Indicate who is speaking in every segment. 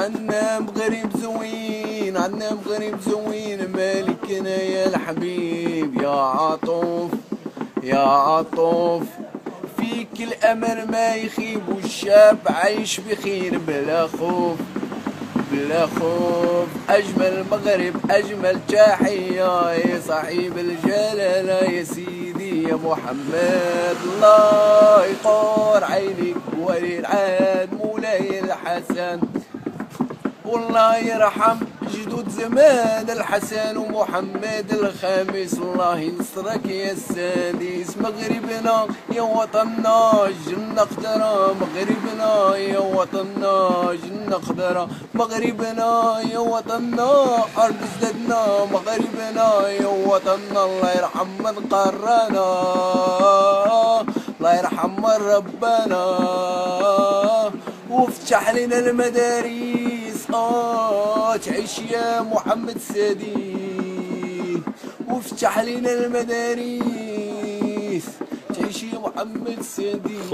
Speaker 1: عنا مغرب زوين، عنا مغرب زوين، مالكنا يا الحبيب يا عطوف يا عطوف. فيك الأمل ما يخيب والشاب عايش بخير بلا خوف بلا خوف. أجمل مغرب أجمل تحية يا صاحب الجلالة يا سيدي يا محمد. الله يطور عينيك ولي العهد مولاي الحسن، والله يرحم جدود زمان الحسن ومحمد الخامس. الله ينصرك يا السادس. مغربنا يا وطننا جنة خضرا، مغربنا يا وطننا جنة خضرا، مغربنا يا وطننا أرض زدنا، مغربنا يا وطننا. الله يرحم من قرانا، الله يرحم من ربنا وافتح لنا المدارس. تعيش يا محمد السادس، وافتح لنا المدارس. تعيش يا محمد السادس.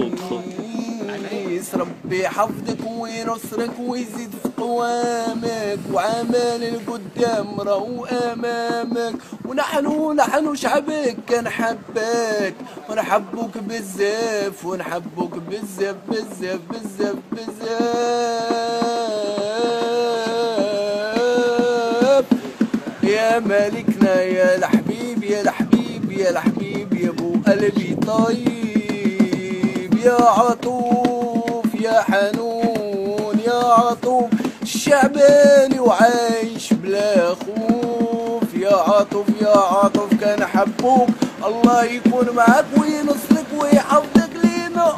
Speaker 1: ربي يحفظك وينصرك ويزيد في قوامك، وعمال القدام راهو امامك. ونحن شعبك كنحبك ونحبوك بزاف، ونحبوك بزاف بزاف بزاف بزاف. يا مالكنا يا الحبيب يا الحبيب يا الحبيب يا ابو قلبي طيب، يا عطوف يا حنون يا عطوف. الشعباني وعايش بلا خوف، يا عطوف يا عطوف كنحبوك. الله يكون معاك وينصرك ويحفظك لينا.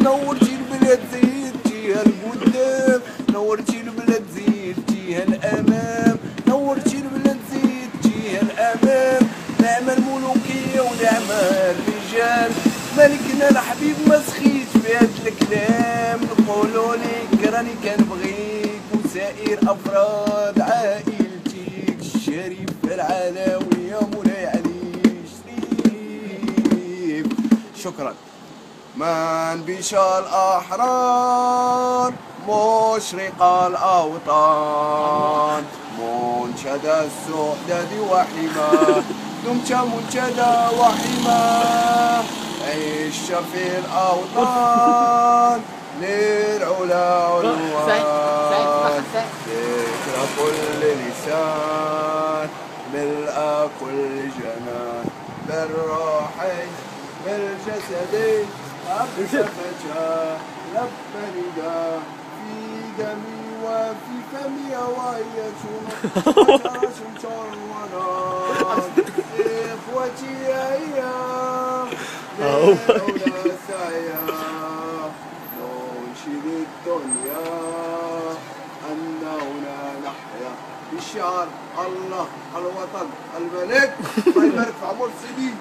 Speaker 1: نورتي البلاد زيدتيها القدام، نورتي البلاد زيدتيها الامام، نورتي البلاد زيدتيها الامام. نعم الملوكيه ونعم الرجال، ملكنا الحبيب ما سخيت في هاد الكلام. نقولوا لك راني كنبغيك وسائر افراد عائلتك، الشريف العلوي يا مولاي علي شريف. شكرا. من بشا الأحرار مشرق الأوطان، منشد السعداد وحماه، دمت منشدا وحماه. عيش في الأوطان للعلا عنوان، ذكرى كل لسان ملء كل جنان، بالروحين بالجسد أبتفتها لبى نداء في دمي وفي فمي وهي شمس ونار. إخوتي أيام للعلا سعيا، ننشد الدنيا أننا نحيا بشعار الله الوطن الملك. الله يبارك في عمر سيدي.